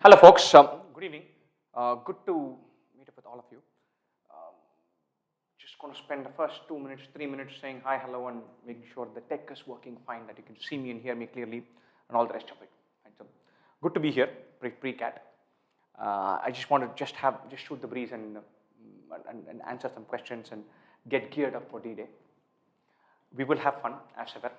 Hello folks, good evening. Good to meet up with all of you. Just going to spend the first 2 minutes, 3 minutes saying hi, hello, and making sure the tech is working fine, that you can see me and hear me clearly, and all the rest of it. Right, so good to be here, pre-CAT. I just want to just shoot the breeze and answer some questions and get geared up for D-Day. We will have fun as ever.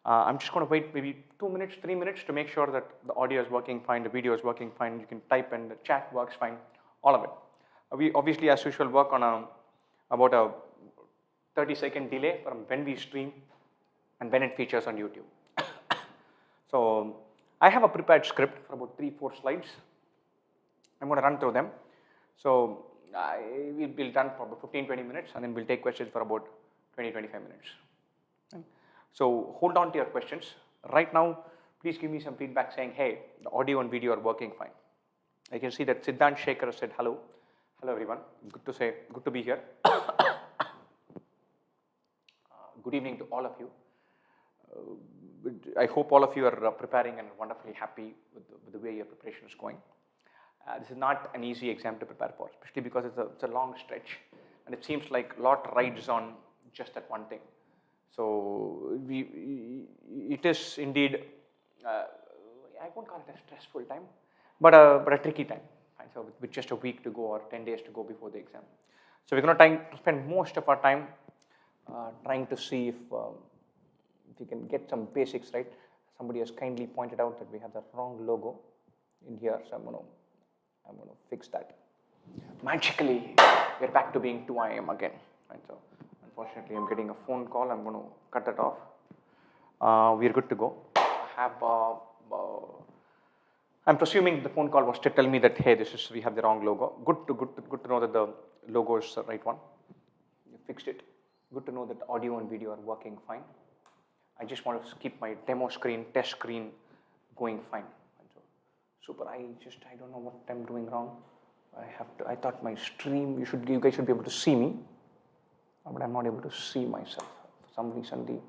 I'm just going to wait maybe 2 minutes, 3 minutes to make sure that the audio is working fine, the video is working fine, you can type and the chat works fine, all of it. We obviously, as usual, work on about a 30-second delay from when we stream and when it features on YouTube. So I have a prepared script for about 3-4 slides. I'm going to run through them. So we'll be done for about 15-20 minutes, and then we'll take questions for about 20-25 minutes. So hold on to your questions. Right now, please give me some feedback saying, hey, the audio and video are working fine. I can see that Siddhant Shekhar said hello. Hello everyone, good to be here. Good evening to all of you. I hope all of you are preparing and wonderfully happy with the way your preparation is going. This is not an easy exam to prepare for, especially because it's a long stretch and it seems like a lot rides on just that one thing. So it is indeed, I won't call it a stressful time, but a tricky time. And so with just a week to go or 10 days to go before the exam. So we're going to spend most of our time trying to see if we can get some basics right. Somebody has kindly pointed out that we have the wrong logo in here, so I'm going to fix that. Magically, we're back to being 2 AM again. Right? So unfortunately, I'm getting a phone call. I'm going to cut that off. We're good to go. I'm presuming the phone call was to tell me that hey, we have the wrong logo. Good to know that the logo is the right one. You fixed it. Good to know that audio and video are working fine. I just want to keep my demo screen, test screen going fine. So, super. I don't know what I'm doing wrong. I thought my stream. You guys should be able to see me. But I'm not able to see myself. For some reason, the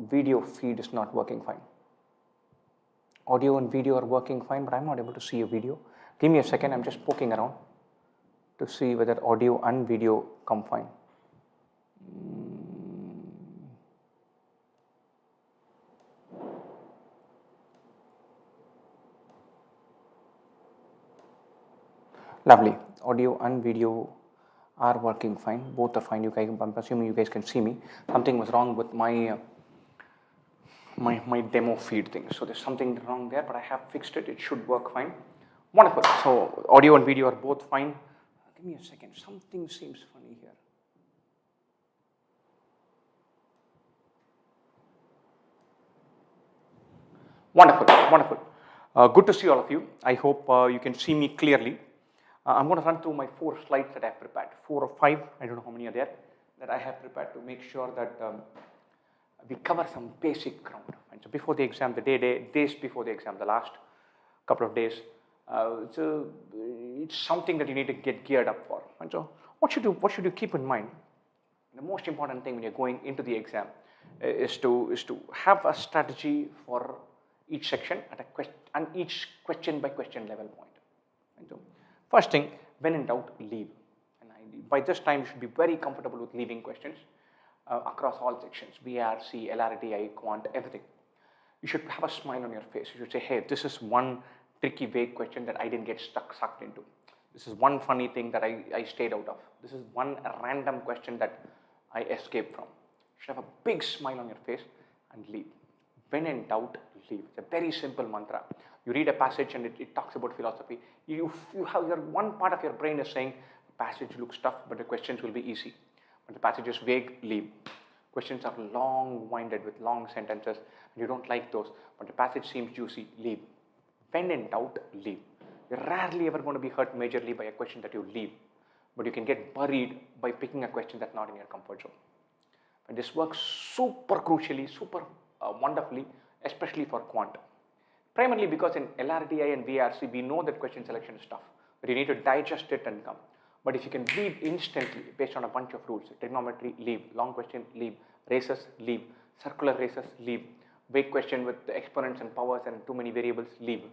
video feed is not working fine. Audio and video are working fine, but I'm not able to see a video. Give me a second, I'm just poking around to see whether audio and video come fine. Lovely, audio and video are working fine, both are fine. I'm assuming you guys can see me. Something was wrong with my demo feed thing. So there's something wrong there, but I have fixed it. It should work fine. Wonderful. So audio and video are both fine. Give me a second. Something seems funny here. Wonderful, wonderful. Good to see all of you. I hope you can see me clearly. I'm going to run through my 4 slides that I have prepared, 4 or 5, I don't know how many are there, that I have prepared to make sure that we cover some basic ground. And so before the exam, days before the exam, the last couple of days, it's something that you need to get geared up for. And so what should you keep in mind? The most important thing when you're going into the exam is to have a strategy for each section and each question by question level point. And so first thing, when in doubt, leave. And by this time, you should be very comfortable with leaving questions across all sections, BRC, Lrdi, Quant, everything. You should have a smile on your face. You should say, hey, this is one tricky, vague question that I didn't get sucked into. This is one funny thing that I stayed out of. This is one random question that I escaped from. You should have a big smile on your face and leave. When in doubt, leave. It's a very simple mantra. You read a passage and it talks about philosophy. You have one part of your brain is saying, the passage looks tough, but the questions will be easy. When the passage is vague, leave. Questions are long-winded with long sentences, and you don't like those, but the passage seems juicy, leave. When in doubt, leave. You're rarely ever going to be hurt majorly by a question that you leave, but you can get buried by picking a question that's not in your comfort zone. And this works super crucially, super wonderfully, especially for Quant. Primarily because in Lrdi and VRC, we know that question selection is tough, but you need to digest it and come. But if you can leave instantly based on a bunch of rules, trigonometry, leave, long question, leave, races, leave, circular races, leave, vague question with the exponents and powers and too many variables, leave.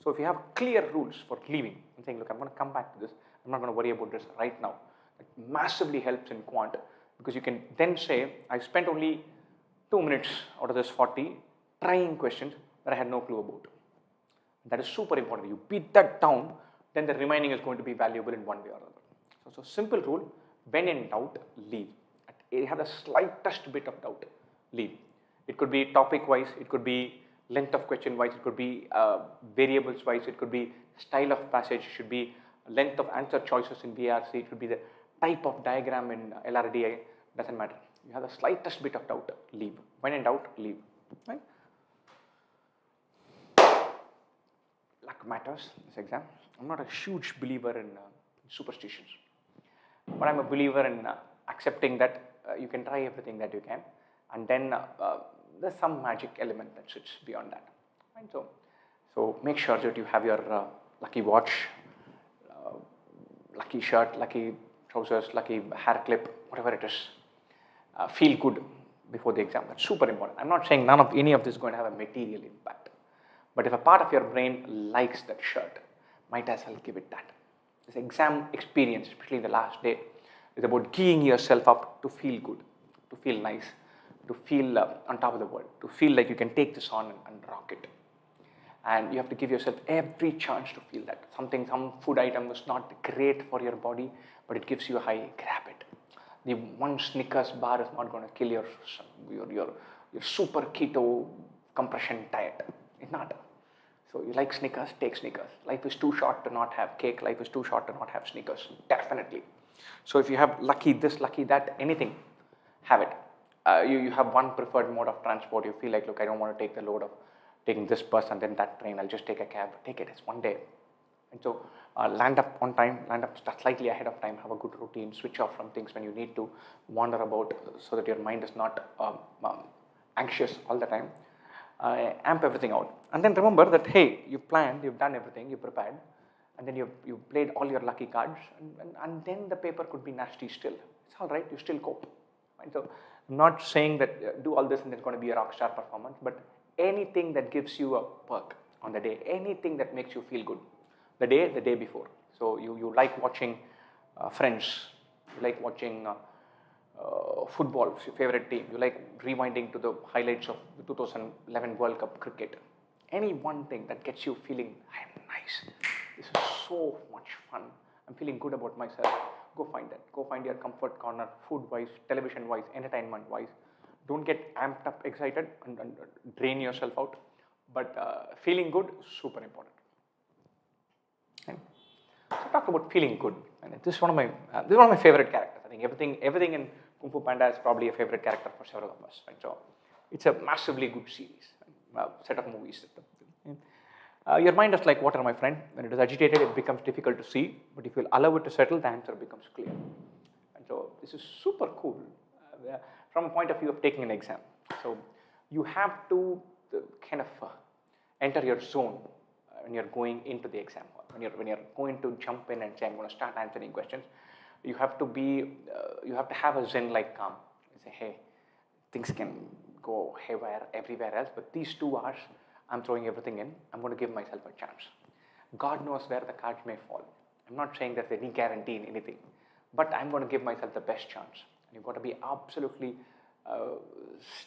So if you have clear rules for leaving and saying, look, I'm going to come back to this, I'm not going to worry about this right now, it massively helps in quant, because you can then say, I spent only 2 minutes out of this 40 trying questions that I had no clue about. That is super important. You beat that down, then the remaining is going to be valuable in one way or another. So simple rule, when in doubt, leave. You have the slightest bit of doubt, leave. It could be topic wise, it could be length of question wise, it could be variables wise, it could be style of passage, it should be length of answer choices in VRC, it could be the type of diagram in Lrdi, doesn't matter. You have the slightest bit of doubt, leave. When in doubt, leave. Right? Luck matters, this exam. I'm not a huge believer in superstitions, but I'm a believer in accepting that you can try everything that you can, and then there's some magic element that sits beyond that. Right? So make sure that you have your lucky watch, lucky shirt, lucky trousers, lucky hair clip, whatever it is. Feel good before the exam. That's super important. I'm not saying none of any of this is going to have a material impact, but if a part of your brain likes that shirt, might as well give it that. This exam experience, especially the last day, is about geeing yourself up to feel good, to feel nice, to feel on top of the world, to feel like you can take this on and rock it. And you have to give yourself every chance to feel that. Some food item is not great for your body, but it gives you a high, grab it. The one Snickers bar is not going to kill your super keto compression diet. It's not. So you like Snickers, take Snickers. Life is too short to not have cake. Life is too short to not have Snickers. Definitely. So if you have lucky this, lucky that, anything, have it. You have one preferred mode of transport. You feel like, look, I don't want to take the load of taking this bus and then that train. I'll just take a cab. Take it. It's one day. And so land up on time, land up slightly ahead of time, have a good routine, switch off from things when you need to, wander about so that your mind is not anxious all the time. Amp everything out. And then remember that, hey, you planned, you've done everything, you prepared, and then you played all your lucky cards, and then the paper could be nasty still. It's all right, you still cope. Right? So I'm not saying that do all this and it's going to be a rock star performance, but anything that gives you a perk on the day, anything that makes you feel good, the day before. So you like watching Friends, you like watching football, your favorite team, you like rewinding to the highlights of the 2011 World Cup cricket. Any one thing that gets you feeling, I'm nice, this is so much fun, I'm feeling good about myself, go find that. Go find your comfort corner, food-wise, television-wise, entertainment-wise. Don't get amped up, excited, and drain yourself out. But feeling good, super important. Okay. So talk about feeling good, and this is one of my favorite characters. I think everything in Kung Fu Panda is probably a favorite character for several of us. Right? So it's a massively good series, set of movies. Your mind is like water, my friend. When it is agitated, it becomes difficult to see. But if you allow it to settle, the answer becomes clear. And so this is super cool from a point of view of taking an exam. So you have to kind of enter your zone when you're going into the exam hall. When you're going to jump in and say, I'm going to start answering questions, you have to have a Zen-like calm. You say, hey, things can go haywire everywhere else, but these 2 hours, I'm throwing everything in. I'm going to give myself a chance. God knows where the cards may fall. I'm not saying there's any guarantee in anything, but I'm going to give myself the best chance. And you've got to be absolutely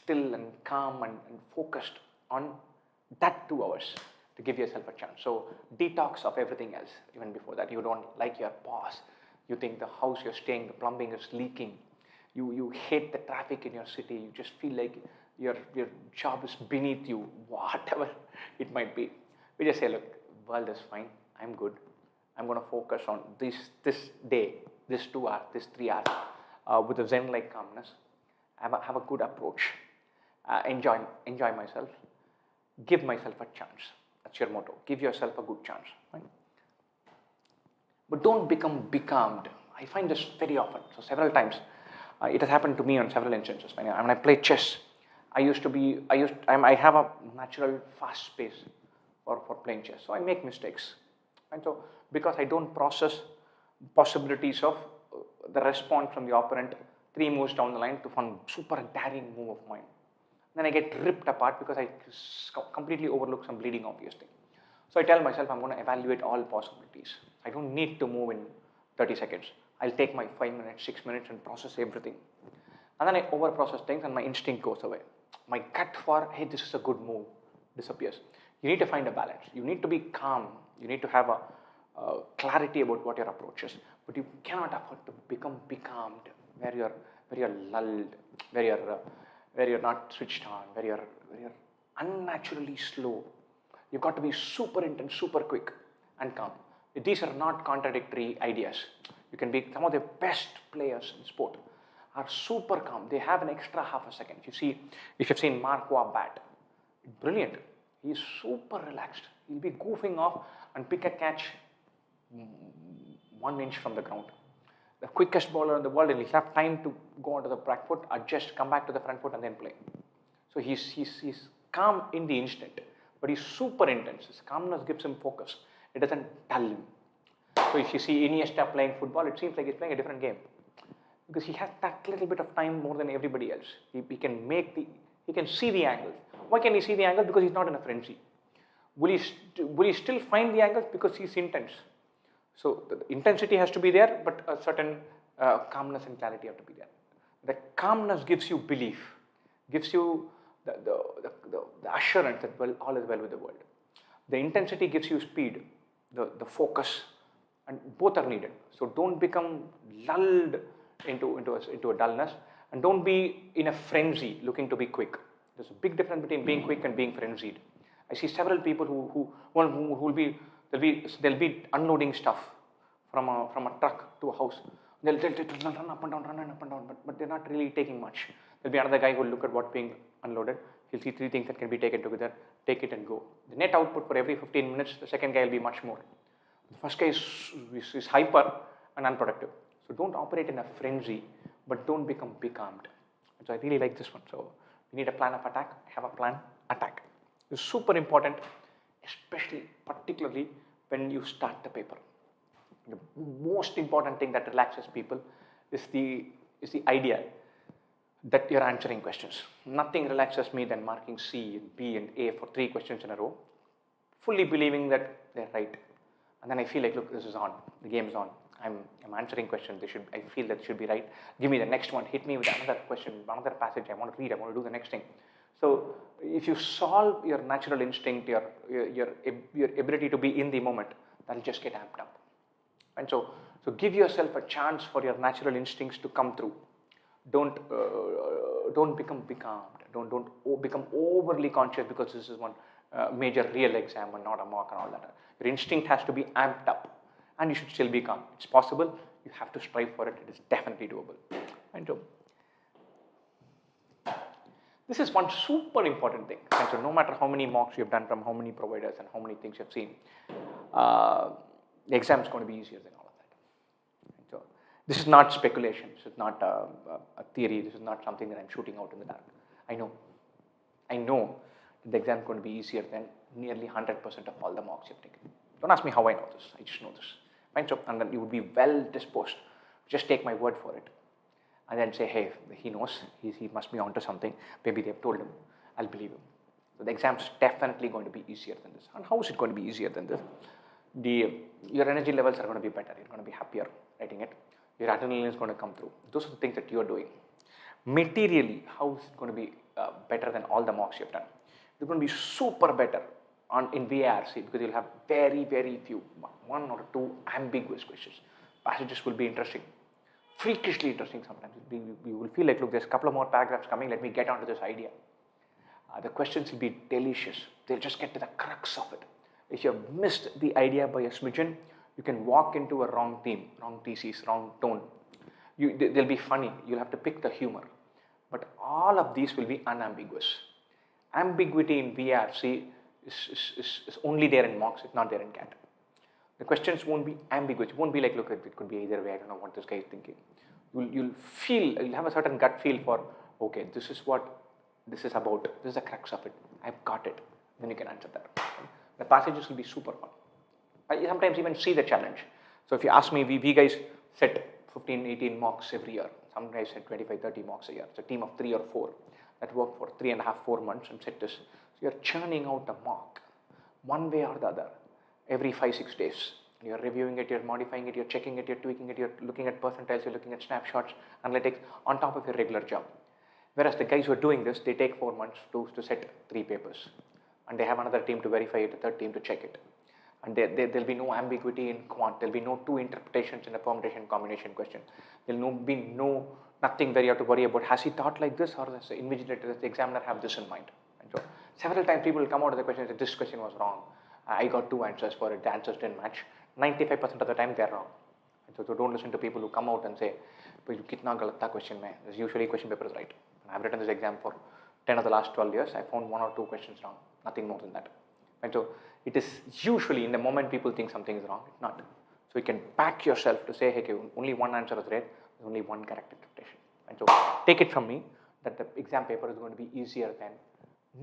still and calm and focused on that 2 hours to give yourself a chance. So detox of everything else. Even before that, you don't like your boss. You think the house you're staying, the plumbing is leaking. You hate the traffic in your city. You just feel like your job is beneath you, whatever it might be. We just say, look, world is fine. I'm good. I'm going to focus on this day, this 2 hours, this 3 hours with a Zen-like calmness. Have a good approach. Enjoy myself. Give myself a chance. That's your motto. Give yourself a good chance. Right? But don't become becalmed. I find this very often. So several times, it has happened to me on several instances. When I play chess, I have a natural fast pace for playing chess. So I make mistakes. And so because I don't process possibilities of the response from the opponent 3 moves down the line to one super daring move of mine. Then I get ripped apart because I completely overlook some bleeding obvious thing. So I tell myself I'm going to evaluate all possibilities. I don't need to move in 30 seconds. I'll take my 5 minutes, 6 minutes and process everything. And then I over process things and my instinct goes away. My gut for, hey, this is a good move, disappears. You need to find a balance. You need to be calm. You need to have a clarity about what your approach is. But you cannot afford to become becalmed, where you're lulled, where you're not switched on, where you're unnaturally slow. You've got to be super intense, super quick and calm. These are not contradictory ideas. You can be, some of the best players in sport are super calm. They have an extra half a second. If you've seen Marquardt bat, brilliant. He's super relaxed. He'll be goofing off and pick a catch 1 inch from the ground. The quickest bowler in the world, and he'll have time to go onto the back foot, adjust, come back to the front foot and then play. So he's calm in the instant, but he's super intense. His calmness gives him focus. It doesn't dull him. So if you see Iniesta playing football, it seems like he's playing a different game because he has that little bit of time more than everybody else. He can see the angles. Why can he see the angle? Because he's not in a frenzy. Will he still find the angles? Because he's intense. So the intensity has to be there, but a certain calmness and clarity have to be there. The calmness gives you belief, gives you the assurance that all is well with the world. The intensity gives you speed, the focus, and both are needed. So don't become lulled into a dullness, and don't be in a frenzy looking to be quick. There's a big difference between being quick and being frenzied. I see several people who will be they'll be unloading stuff from a truck to a house. They'll run up and down, but they're not really taking much. There'll be another guy who will look at what's being unloaded. He'll see 3 things that can be taken together, take it and go. The net output for every 15 minutes, the second guy will be much more. The first guy is hyper and unproductive. So don't operate in a frenzy, but don't become becalmed. So I really like this one. So you need a plan of attack, have a plan, attack. It's super important, particularly when you start the paper. The most important thing that relaxes people is the idea that you're answering questions. Nothing relaxes me than marking C and B and A for 3 questions in a row, fully believing that they're right. And then I feel like, look, this is on, the game is on. I'm answering questions, I feel that should be right. Give me the next one, hit me with another question, another passage, I want to read, I want to do the next thing. So if you solve your natural instinct, your ability to be in the moment, that'll just get amped up. And so give yourself a chance for your natural instincts to come through. Don't become becalmed. Don't become overly conscious because this is one major real exam and not a mock and all that. Your instinct has to be amped up, and you should still be calm. It's possible. You have to strive for it. It is definitely doable. And so this is one super important thing. And so no matter how many mocks you've done from how many providers and how many things you've seen, the exam is going to be easier than all of that. And so this is not speculation. This is not a theory. This is not something that I'm shooting out in the dark. I know that the exam is going to be easier than nearly 100% of all the mocks you've taken. Don't ask me how I know this. I just know this. And so, and then you would be well disposed. Just take my word for it. And then say, hey, he knows, he must be onto something. Maybe they've told him, I'll believe him. So the exam is definitely going to be easier than this. And how is it going to be easier than this? Your energy levels are going to be better. You're going to be happier writing it. Your adrenaline is going to come through. Those are the things that you're doing. Materially, how is it going to be better than all the mocks you've done? You're going to be super better in VARC because you'll have very, very few, 1 or 2 ambiguous questions. Passages will be interesting. Freakishly interesting sometimes. You will feel like, look, there's a couple of more paragraphs coming, let me get onto this idea. The questions will be delicious. They'll just get to the crux of it. If you have missed the idea by a smidgen, you can walk into a wrong theme, wrong thesis, wrong tone. They'll be funny. You'll have to pick the humor. But all of these will be unambiguous. Ambiguity in VARC is only there in mocks, it's not there in CAT. The questions won't be ambiguous. It won't be like, look, it could be either way. I don't know what this guy is thinking. You'll have a certain gut feel for, okay, this is what this is about. This is the crux of it. I've got it. Then you can answer that. The passages will be super fun. I sometimes even see the challenge. So if you ask me, we guys set 15, 18 mocks every year. Some guys set 25, 30 mocks a year. It's a team of 3 or 4 that work for 3.5, 4 months and set this. So you're churning out a mock one way or the other. every 5-6 days. You're reviewing it, you're modifying it, you're checking it, you're tweaking it, you're looking at percentiles, you're looking at snapshots, analytics on top of your regular job. Whereas the guys who are doing this, they take 4 months to set 3 papers. And they have another team to verify it, a third team to check it. And there'll be no ambiguity in quant. There'll be no 2 interpretations in a permutation combination question. There'll be nothing where you have to worry about, has he thought like this, or does the invigilator, does the examiner have this in mind? And so several times people will come out of the question and say, this question was wrong. I got 2 answers for it, the answers didn't match. 95% of the time they're wrong. And so don't listen to people who come out and say, kitna galat tha question mein. There's usually question paper is right. And I've written this exam for 10 of the last 12 years. I found 1 or 2 questions wrong, nothing more than that. And so it is usually in the moment people think something is wrong, it's not. So you can back yourself to say, hey, only 1 answer is right, there's only 1 correct interpretation. And so take it from me that the exam paper is going to be easier than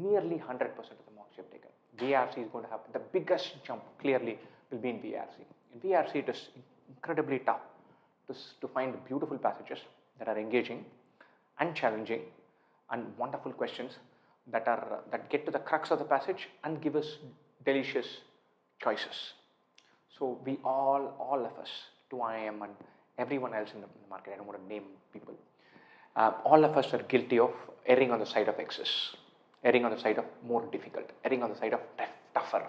nearly 100% of the mocks you've taken. VRC is going to happen. The biggest jump clearly will be in VRC. In VRC, it is incredibly tough to find beautiful passages that are engaging and challenging and wonderful questions that get to the crux of the passage and give us delicious choices. So we all of us, 2IIM and everyone else in the market, I don't want to name people, all of us are guilty of erring on the side of excess, erring on the side of more difficult, erring on the side of tougher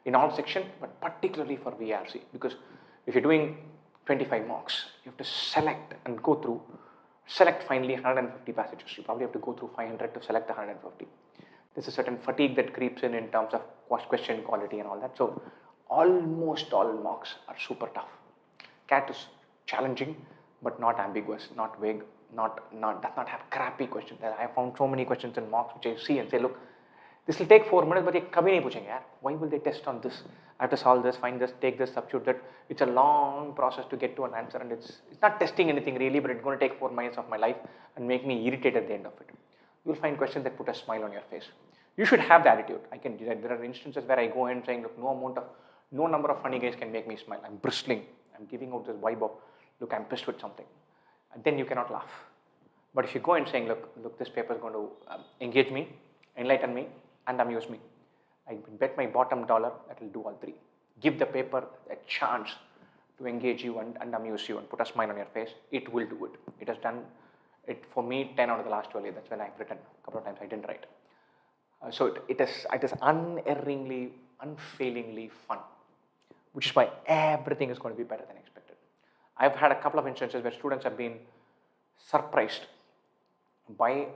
in all sections, but particularly for VRC, because if you're doing 25 mocks, you have to select finally 150 passages. You probably have to go through 500 to select 150. There's a certain fatigue that creeps in terms of question quality and all that. So almost all mocks are super tough. CAT is challenging, but not ambiguous, not vague, does not have crappy questions. I found so many questions in mocks which I see and say, look, this will take 4 minutes, but they kabhi nahi puchenge yaar. Why will they test on this? I have to solve this, find this, take this, substitute that. It's a long process to get to an answer, and it's not testing anything really, but it's going to take 4 minutes of my life and make me irritated at the end of it. You'll find questions that put a smile on your face. You should have the attitude. There are instances where I go in saying, look, no number of funny guys can make me smile. I'm bristling. I'm giving out this vibe of, look, I'm pissed with something. And then you cannot laugh. But if you go in saying, look, this paper is going to engage me, enlighten me, and amuse me. I bet my bottom dollar that will do all 3. Give the paper a chance to engage you and amuse you and put a smile on your face. It will do it. It has done it for me 10 out of the last 12 years. That's when I've written. A couple of times I didn't write. So it is unerringly, unfailingly fun, which is why everything is going to be better than expected. I've had a couple of instances where students have been surprised by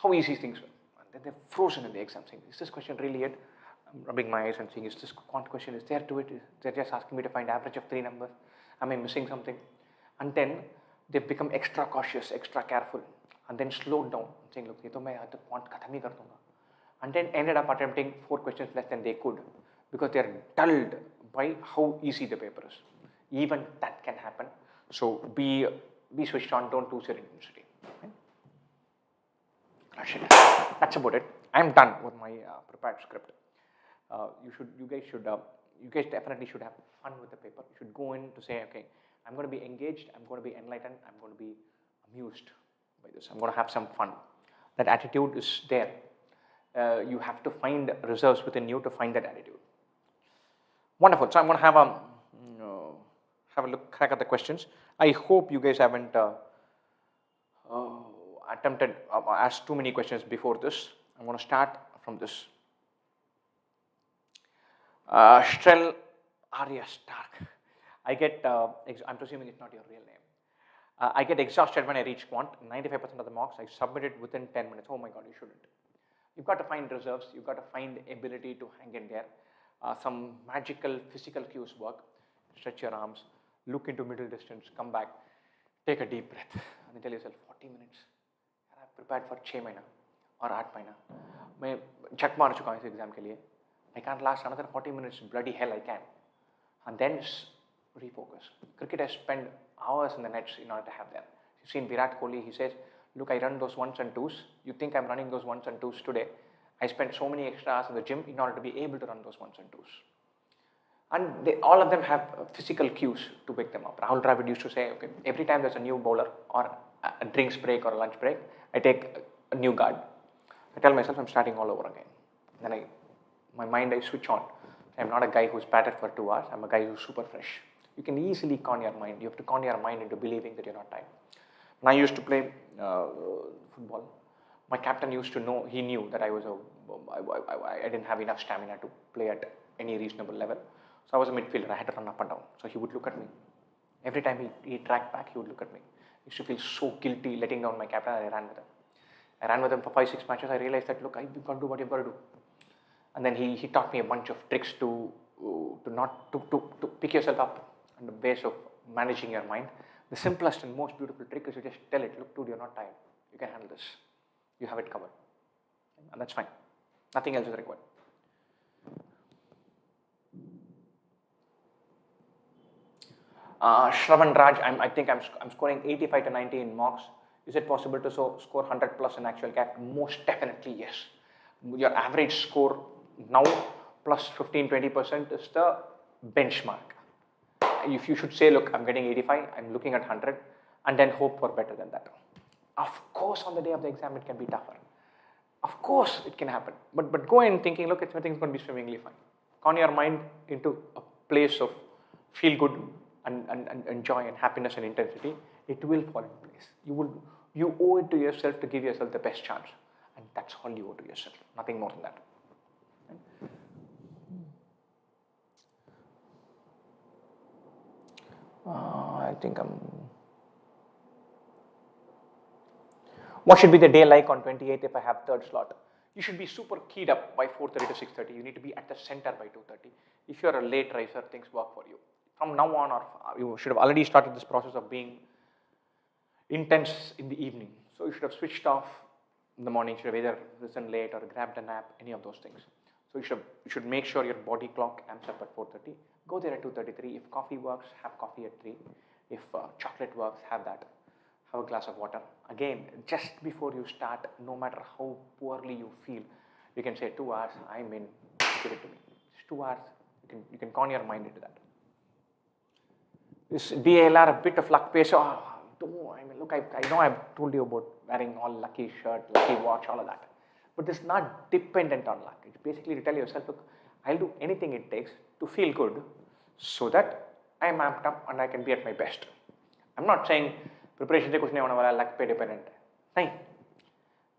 how easy things were. And then they're frozen in the exam saying, is this question really it? I'm rubbing my eyes and saying, is this quant question, is there to it? They're just asking me to find average of 3 numbers. Am I missing something? And then they've become extra cautious, extra careful, and then slowed down, saying, look, ye to main quant khatam hi kar dunga. And then ended up attempting 4 questions less than they could because they're dulled by how easy the paper is. Even that can happen. So be switched on, don't lose your intensity. That's about it. I'm done with my prepared script. You guys definitely should have fun with the paper. You should go in to say, okay, I'm going to be engaged, I'm going to be enlightened, I'm going to be amused by this. I'm going to have some fun. That attitude is there. You have to find reserves within you to find that attitude. Wonderful. So I'm going to have a crack at the questions. I hope you guys haven't asked too many questions before this. I'm going to start from this. Strel Arya Stark. I'm presuming it's not your real name. I get exhausted when I reach quant. 95% of the mocks I submit it within 10 minutes. Oh my God, you shouldn't. You've got to find reserves. You've got to find ability to hang in there. Some magical physical cues work. Stretch your arms, look into middle distance, come back, take a deep breath, and then tell yourself 40 minutes. I've prepared for 6 months or 8 months. मैं झक मार चुका हूँ इस exam के लिए. I can't last another 40 minutes. Bloody hell, I can. And then refocus. Cricketers spend hours in the nets in order to have that. You've seen Virat Kohli. He says, "Look, I run those 1s and 2s. You think I'm running those 1s and 2s today? I spent so many extra hours in the gym in order to be able to run those 1s and 2s." And all of them have physical cues to wake them up. Rahul Dravid used to say, okay, every time there's a new bowler or a drinks break or a lunch break, I take a new guard. I tell myself I'm starting all over again. Then my mind I switch on. I'm not a guy who's battered for 2 hours. I'm a guy who's super fresh. You can easily con your mind. You have to con your mind into believing that you're not tired. When I used to play football, my captain used to know, he knew that I didn't have enough stamina to play at any reasonable level. So I was a midfielder. I had to run up and down. So he would look at me. Every time he tracked back, he would look at me. I used to feel so guilty letting down my captain, and I ran with him. I ran with him for 5-6 matches. I realized that, look, you've got to do what you've got to do. And then he taught me a bunch of tricks to pick yourself up and the ways of managing your mind. The simplest and most beautiful trick is to just tell it, look, dude, you're not tired. You can handle this. You have it covered. And that's fine. Nothing else is required. Shravan Raj, I think I'm scoring 85 to 90 in mocks. Is it possible to score 100 plus in actual CAT? Most definitely yes. Your average score now plus 15-20% is the benchmark. If you should say, look, I'm getting 85, I'm looking at 100, and then hope for better than that. Of course, on the day of the exam, it can be tougher. Of course, it can happen. But go in thinking, look, everything's going to be swimmingly fine. Con your mind into a place of feel good and joy and happiness and intensity. It will fall in place. You owe it to yourself to give yourself the best chance. And that's all you owe to yourself. Nothing more than that. I think what should be the day like on 28th if I have third slot? You should be super keyed up by 4:30 to 6:30. You need to be at the center by 2:30. If you're a late riser, things work for you. From now on, or you should have already started this process of being intense in the evening. So you should have switched off in the morning. You should have either risen late or grabbed a nap, any of those things. So you should make sure your body clock amps up at 4:30. Go there at 2:33. If coffee works, have coffee at 3. If chocolate works, have that. Have a glass of water. Again, just before you start, no matter how poorly you feel, you can say 2 hours, I'm in, give it to me. It's 2 hours, you can con your mind into that. This DLR, a bit of luck based, look, I know I've told you about wearing all lucky shirt, lucky watch, all of that. But it's not dependent on luck. It's basically to tell yourself, look, I'll do anything it takes to feel good so that I'm amped up and I can be at my best. I'm not saying preparation se kuch nahi hone wala, luck pe dependent hai.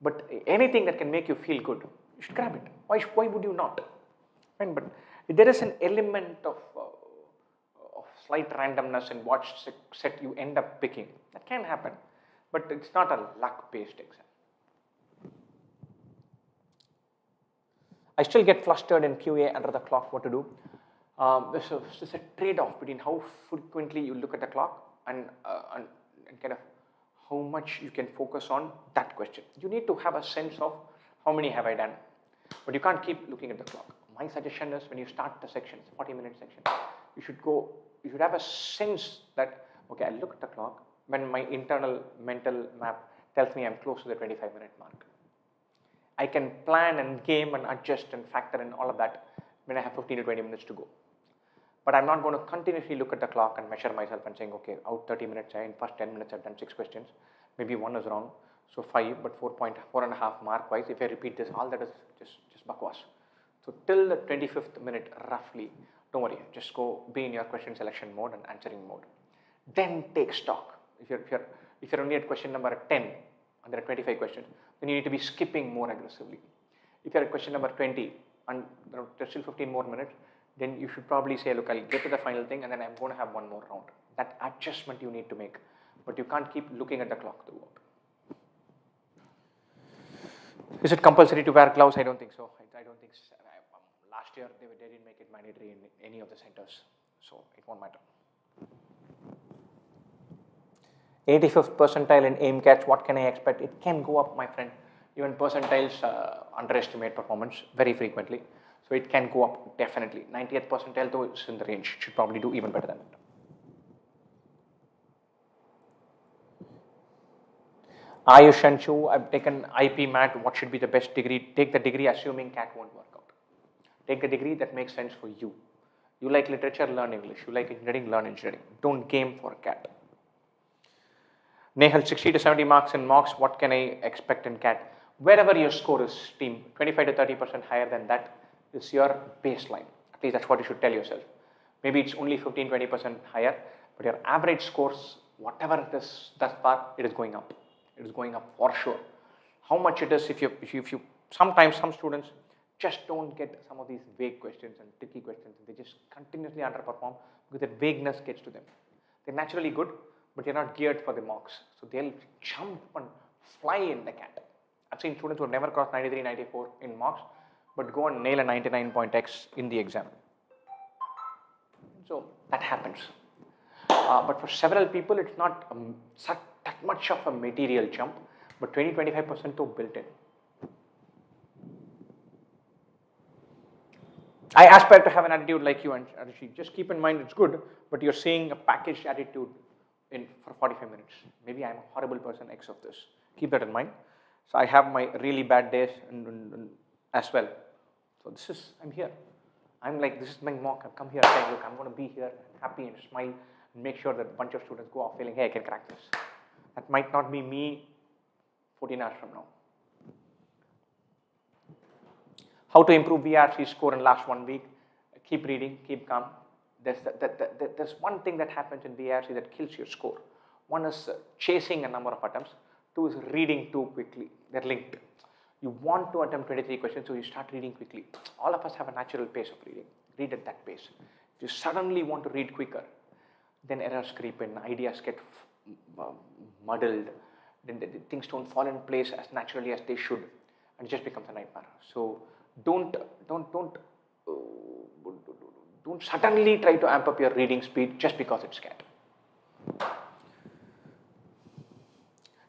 But anything that can make you feel good, you should grab it. Why would you not? Right? But there is an element of slight randomness in what set you end up picking. That can happen, but it's not a luck-based exam. I still get flustered in QA under the clock. What to do? There's a trade-off between how frequently you look at the clock and kind of how much you can focus on that question. You need to have a sense of how many have I done, but you can't keep looking at the clock. My suggestion is when you start the sections, 40-minute section, you should have a sense that, okay, I look at the clock when my internal mental map tells me I'm close to the 25-minute mark. I can plan and game and adjust and factor in all of that when I have 15 to 20 minutes to go. But I'm not going to continuously look at the clock and measure myself and saying, okay, out 30 minutes, in first 10 minutes I've done 6 questions, maybe 1 is wrong, so 5, but 4.5 mark wise, if I repeat this, all that is just bakwas. So till the 25th minute roughly, don't worry, just go be in your question selection mode and answering mode. Then take stock. If you're only at question number 10 and there are 25 questions, then you need to be skipping more aggressively. If you're at question number 20 and there's still 15 more minutes, then you should probably say, look, I'll get to the final thing and then I'm going to have one more round. That adjustment you need to make, but you can't keep looking at the clock throughout. Is it compulsory to wear gloves? I don't think so. I don't think so. Last year they didn't make it mandatory in any of the centers, so it won't matter. 85th percentile in AIM CATs, what can I expect? It can go up, my friend. Even percentiles underestimate performance very frequently, so it can go up definitely. 90th percentile though is in the range, should probably do even better than that. Ayush and Chu, I've taken IP MAT, what should be the best degree? Take the degree assuming CAT won't work out. Take the degree that makes sense for you. You like literature, learn English. You like engineering, learn engineering. Don't game for CAT. Nehal, 60 to 70 marks in mocks, what can I expect in CAT? Wherever your score is, team, 25 to 30% higher than that is your baseline. At least that's what you should tell yourself. Maybe it's only 15, 20% higher, but your average scores, whatever it is thus far, it is going up. It is going up for sure. How much it is, if you sometimes some students just don't get some of these vague questions and tricky questions. They just continuously underperform because that vagueness gets to them. They're naturally good, but they're not geared for the mocks. So they'll jump and fly in the CAT. I've seen students who have never crossed 93, 94 in mocks, but go and nail a 99.x in the exam. So that happens. But for several people, it's not that much of a material jump, but 20-25% to built in. I aspire to have an attitude like you, and just keep in mind it's good, but you're seeing a packaged attitude for 45 minutes. Maybe I'm a horrible person, X of this. Keep that in mind. So I have my really bad days and as well. So I'm here. I'm like, this is my mock. I've come here saying, look, I'm going to be here, happy and smile, and make sure that a bunch of students go off feeling, hey, I can crack this. That might not be me 14 hours from now. How to improve VRC score in last 1 week? Keep reading, keep calm. There's one thing that happens in VRC that kills your score. One is chasing a number of attempts. Two is reading too quickly. They're linked. You want to attempt 23 questions, so you start reading quickly. All of us have a natural pace of reading. Read at that pace. If you suddenly want to read quicker, then errors creep in, ideas get muddled, then things don't fall in place as naturally as they should, and it just becomes a nightmare. So don't suddenly try to amp up your reading speed just because it's CAT.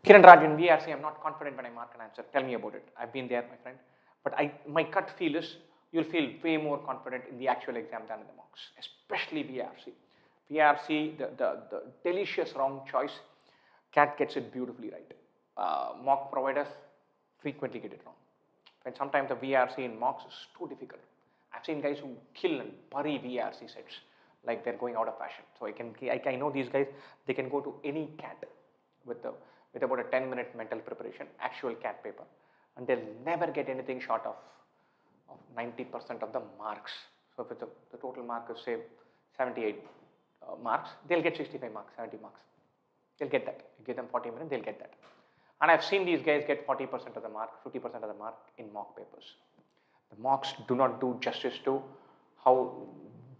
Kiran Raj, in VRC, I'm not confident when I mark an answer. Tell me about it. I've been there, my friend. But my gut feel is you'll feel way more confident in the actual exam than in the mocks, especially VRC. VRC, the delicious wrong choice, CAT gets it beautifully right. Mock providers frequently get it wrong. And sometimes the VRC in mocks is too difficult. I've seen guys who kill and bury VRC sets like they're going out of fashion. So I know these guys, they can go to any CAT with about a 10-minute mental preparation, actual CAT paper, and they'll never get anything short of 90% of the marks. So if the total mark is say 78 marks, they'll get 65 marks, 70 marks. They'll get that. You give them 40 minutes, they'll get that. And I've seen these guys get 40% of the mark, 50% of the mark in mock papers. The mocks do not do justice to how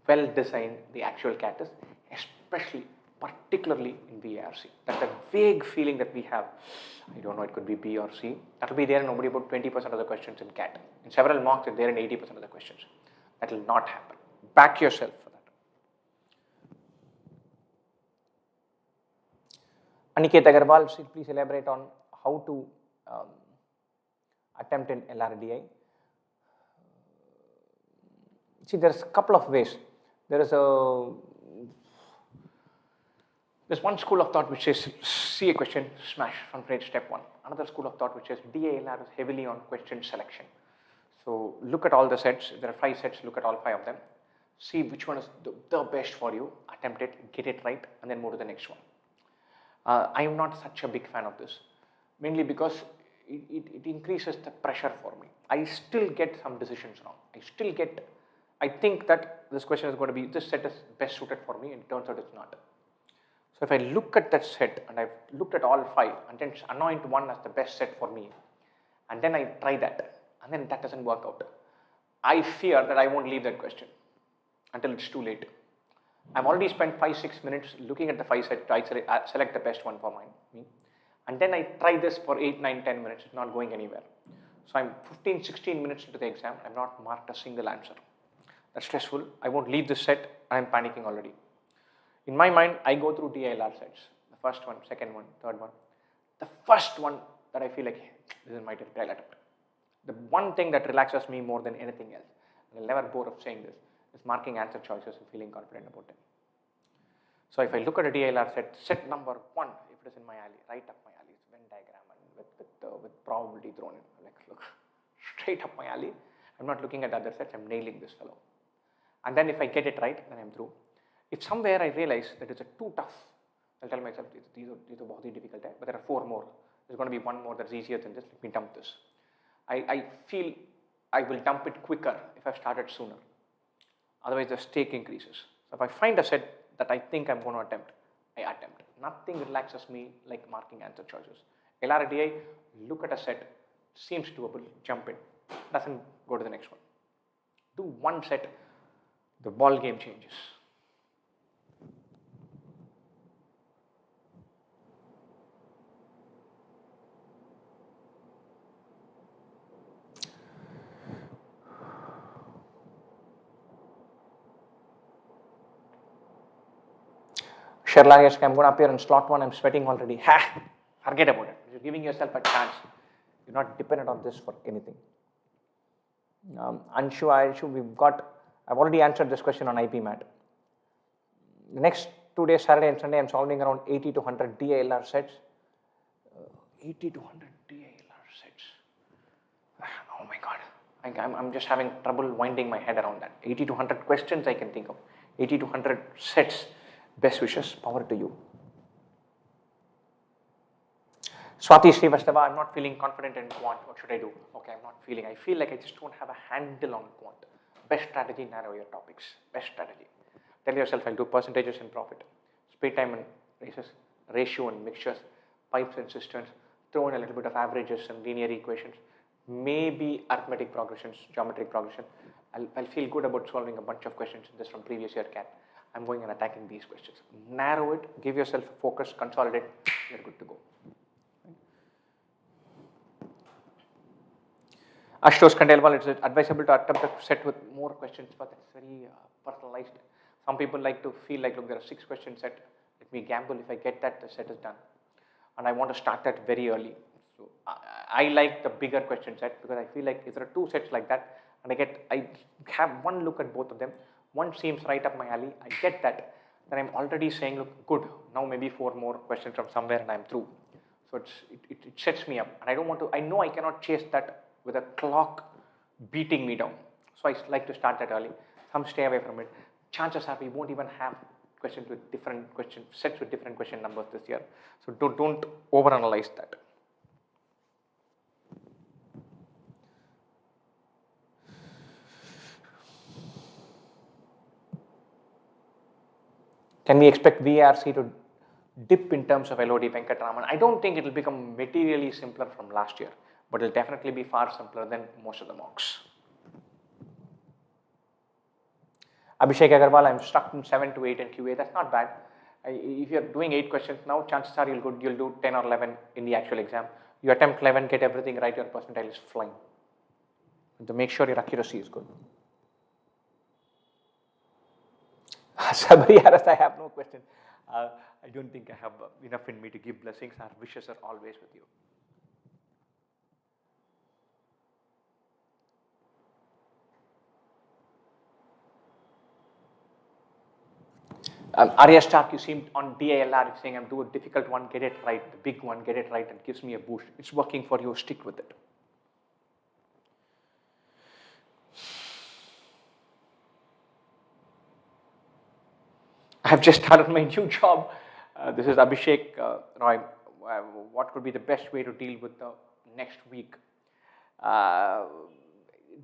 well designed the actual CAT is, especially, particularly in VRC. That's a vague feeling that we have. I don't know, it could be B or C. That will be there in only about 20% of the questions in CAT. In several mocks, it's there in 80% of the questions. That will not happen. Back yourself for that. Aniket Agarwal, please elaborate on how to attempt in Lrdi. See, there's a couple of ways. There's one school of thought which says see a question, smash from trade step 1. Another school of thought which says DALR is heavily on question selection. So look at all the sets. There are 5 sets. Look at all 5 of them. See which one is the best for you. Attempt it, get it right, and then move to the next one. I am not such a big fan of this, mainly because it increases the pressure for me. I still get some decisions wrong. I think that this question is going to be, this set is best suited for me, and it turns out it's not. So if I look at that set, and I've looked at all 5, and then anoint one as the best set for me, and then I try that, and then that doesn't work out, I fear that I won't leave that question until it's too late. I've already spent 5-6 minutes looking at the 5 sets, I select the best one for me, and then I try this for 8, 9, 10 minutes, it's not going anywhere. So I'm 15-16 minutes into the exam, I've not marked a single answer. That's stressful. I won't leave this set, I'm panicking already. In my mind, I go through DILR sets. The first one, second one, third one. The first one that I feel like, hey, this is my trial attempt. The one thing that relaxes me more than anything else, and I'll never bore of saying this, is marking answer choices and feeling confident about them. So if I look at a DILR set number 1, if it is in my alley, right up my alley, it's Venn diagram and with probability thrown in. Like, look, straight up my alley. I'm not looking at the other sets, I'm nailing this fellow. And then if I get it right, then I'm through. If somewhere I realize that it's too tough, I'll tell myself these are very difficult, but there are 4 more. There's going to be 1 more that's easier than this. Let me dump this. I feel I will dump it quicker if I've started sooner. Otherwise, the stake increases. So if I find a set that I think I'm going to attempt, I attempt. Nothing relaxes me like marking answer choices. Lrdi, look at a set, seems doable, jump in. Doesn't go to the next one. Do one set, the ball game changes. Sherlock, I'm going to appear in slot 1, I'm sweating already. Ha! Forget about it. You're giving yourself a chance. You're not dependent on this for anything. Anshu, I've already answered this question on IPMAT. The next 2 days, Saturday and Sunday, I'm solving around 80 to 100 DILR sets. 80 to 100 DILR sets. Oh my God. I'm just having trouble winding my head around that. 80 to 100 questions I can think of. 80 to 100 sets. Best wishes, power to you. Swati Srivastava, I'm not feeling confident in Quant. What should I do? Okay, I'm not feeling. I feel like I just don't have a handle on Quant. Best strategy, narrow your topics. Best strategy. Tell yourself I'll do percentages and profit, speed time and races, ratio and mixtures, pipes and cisterns, throw in a little bit of averages and linear equations, maybe arithmetic progressions, geometric progression. I'll feel good about solving a bunch of questions in this from previous year CAT. I'm going and attacking these questions. Narrow it, give yourself a focus, consolidate, you're good to go. Ashutosh Khandelwal, it's advisable to attempt a set with more questions, but it's very personalized. Some people like to feel like, look, there are 6 question set. Let me gamble. If I get that, the set is done. And I want to start that very early. So I like the bigger question set because I feel like if there are 2 sets like that, and I have one look at both of them, one seems right up my alley, I get that, then I'm already saying, look, good, now maybe 4 more questions from somewhere and I'm through. So it sets me up, and I don't want to, I know I cannot chase that with a clock beating me down. So I like to start that early. Some stay away from it. Chances are we won't even have questions with different sets with different question numbers this year. So don't overanalyze that. Can we expect VARC to dip in terms of Lrdi Venkatraman? I don't think it will become materially simpler from last year, but it will definitely be far simpler than most of the mocks. Abhishek Agarwal, I'm stuck in 7 to 8 in QA. That's not bad. If you're doing 8 questions now, chances are you'll do 10 or 11 in the actual exam. You attempt 11, get everything right, your percentile is flying. And to make sure your accuracy is good. Sabri Haras, I have no question. I don't think I have enough in me to give blessings. Our wishes are always with you. Arya Stark, you seemed on DILR saying I'm doing a difficult one, get it right, the big one, get it right, and gives me a boost. It's working for you, stick with it. I've just started my new job. This is Abhishek Roy. What could be the best way to deal with the next week?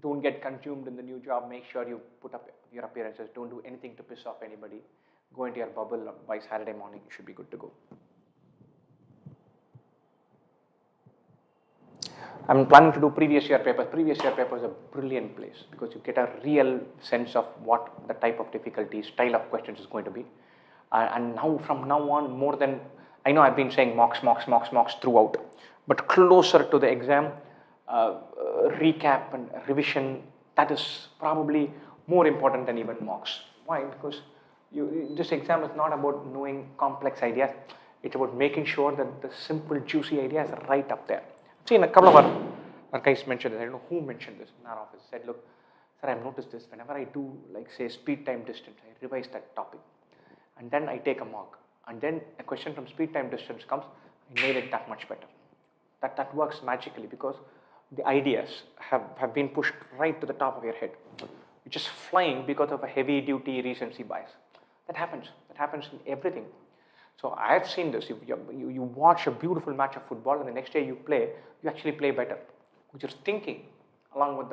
Don't get consumed in the new job. Make sure you put up your appearances. Don't do anything to piss off anybody. Go into your bubble by Saturday morning. You should be good to go. I'm planning to do previous year papers. Previous year papers are a brilliant place because you get a real sense of what the type of difficulty, style of questions is going to be. And now, from now on, more than, I know I've been saying mocks throughout, but closer to the exam, recap and revision, that is probably more important than even mocks. Why? Because this exam is not about knowing complex ideas. It's about making sure that the simple, juicy ideas are right up there. I've seen a couple of our guys mentioned this. I don't know who mentioned this in our office. Said, look, sir, I've noticed this. Whenever I do, like, say, speed, time, distance, I revise that topic. And then I take a mock. And then a question from speed, time, distance comes. I made it that much better. That works magically because the ideas have been pushed right to the top of your head. You're just flying because of a heavy-duty recency bias. That happens. That happens in everything. So I've seen this. You watch a beautiful match of football and the next day you play, you actually play better. which is thinking along with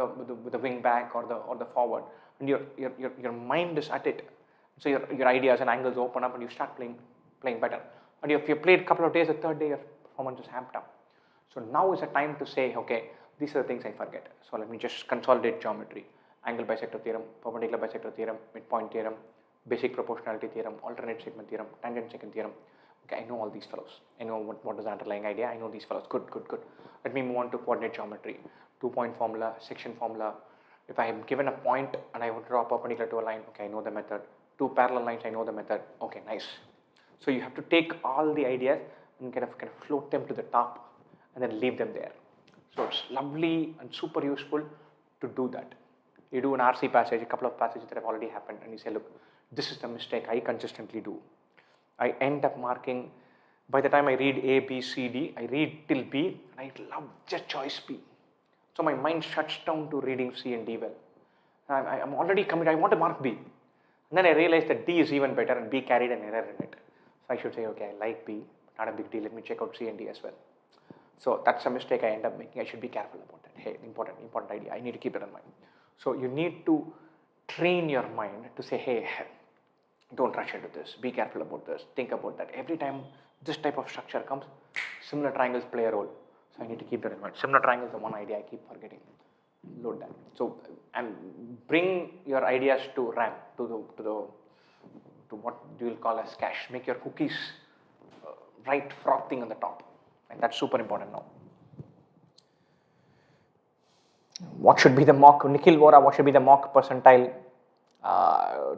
the wing back or the forward, and your mind is at it. So your ideas and angles open up, and you start playing better. And if you played a couple of days, the third day your performance is amped up. So now is the time to say, okay, these are the things I forget. So let me just consolidate geometry: angle bisector theorem, perpendicular bisector theorem, midpoint theorem, basic proportionality theorem, alternate segment theorem, tangent secant theorem. Okay, I know all these fellows. I know what is the underlying idea. I know these fellows. Good. Let me move on to coordinate geometry. 2-point formula, section formula. If I am given a point and I would draw perpendicular to a line, okay, I know the method. 2 parallel lines, I know the method. Okay, nice. So you have to take all the ideas and kind of float them to the top and then leave them there. So it's lovely and super useful to do that. You do an RC passage, a couple of passages that have already happened, and you say, look, this is the mistake I consistently do. I end up marking, by the time I read A, B, C, D, I read till B, and I love just choice B. So my mind shuts down to reading C and D well. I'm already committed, I want to mark B. And then I realized that D is even better and B carried an error in it. So I should say, okay, I like B, not a big deal, let me check out C and D as well. So that's a mistake I end up making. I should be careful about that. Hey, important idea. I need to keep it in mind. So you need to train your mind to say, hey, don't rush into this. Be careful about this. Think about that. Every time this type of structure comes, similar triangles play a role. So I need to keep that in mind. Similar triangles is the one idea I keep forgetting. Load that. So and bring your ideas to RAM, to what you will call as cache. Make your cookies right frothing on the top. And that's super important now. What should be the mock, Nikhil Vora, what should be the mock percentile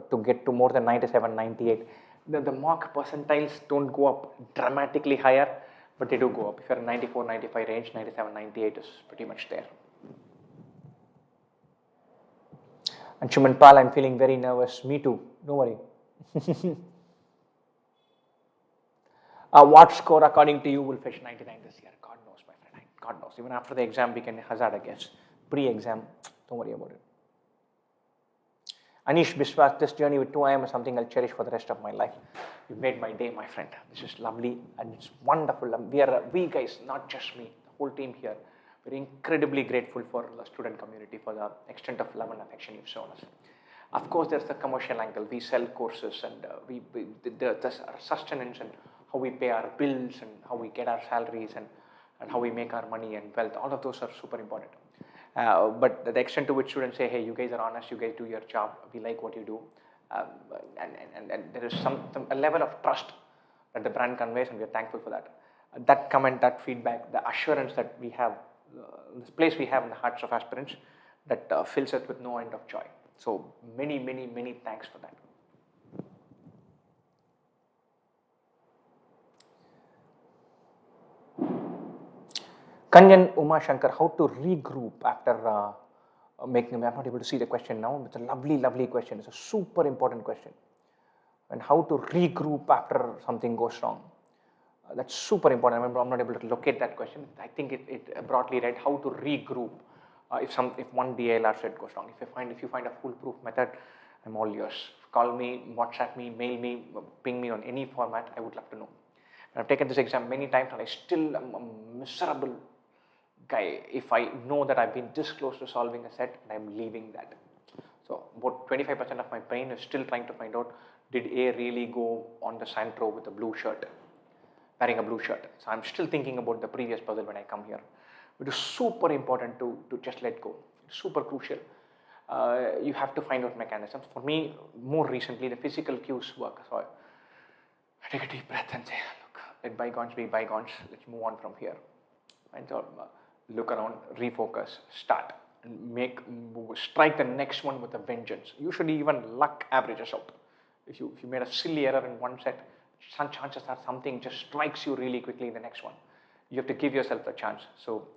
to get to more than 97, 98? The mock percentiles don't go up dramatically higher, but they do go up. If you're in 94, 95 range, 97, 98 is pretty much there. And Shuman Pal, I'm feeling very nervous. Me too. Don't worry. What score according to you will fetch 99 this year? God knows, my friend. God knows. Even after the exam, we can hazard a guess. Pre-exam, don't worry about it. Anish Biswas, this journey with 2IIM is something I'll cherish for the rest of my life. You made my day, my friend. This is lovely and it's wonderful. We guys, not just me, the whole team here, we're incredibly grateful for the student community for the extent of love and affection you've shown us. Of course, there's the commercial angle. We sell courses and the sustenance and how we pay our bills and how we get our salaries and how we make our money and wealth. All of those are super important. But the extent to which students say, hey, you guys are honest, you guys do your job, we like what you do. And there is a level of trust that the brand conveys, and we are thankful for that. That comment, that feedback, the assurance that we have, this place we have in the hearts of aspirants that fills us with no end of joy. So many thanks for that. Kanyan Uma Shankar, how to regroup after making, I'm not able to see the question now, it's a lovely question. It's a super important question. And how to regroup after something goes wrong. That's super important. I'm not able to locate that question. I think it broadly read how to regroup if one DLR set goes wrong. If you find a foolproof method, I'm all yours. Call me, WhatsApp me, mail me, ping me on any format. I would love to know. I've taken this exam many times and I still am a miserable guy if I know that I've been this close to solving a set and I'm leaving that. So about 25% of my brain is still trying to find out, did A really go on the Santro with a blue shirt, wearing a blue shirt? So I'm still thinking about the previous puzzle when I come here. It is super important to just let go. It's super crucial. You have to find out mechanisms. For me, more recently, the physical cues work. So I take a deep breath and say, look, let bygones be bygones. Let's move on from here. And so look around, refocus, start, and strike the next one with a vengeance. Usually even luck averages out. If you made a silly error in one set, some chances are something just strikes you really quickly in the next one. You have to give yourself a chance. So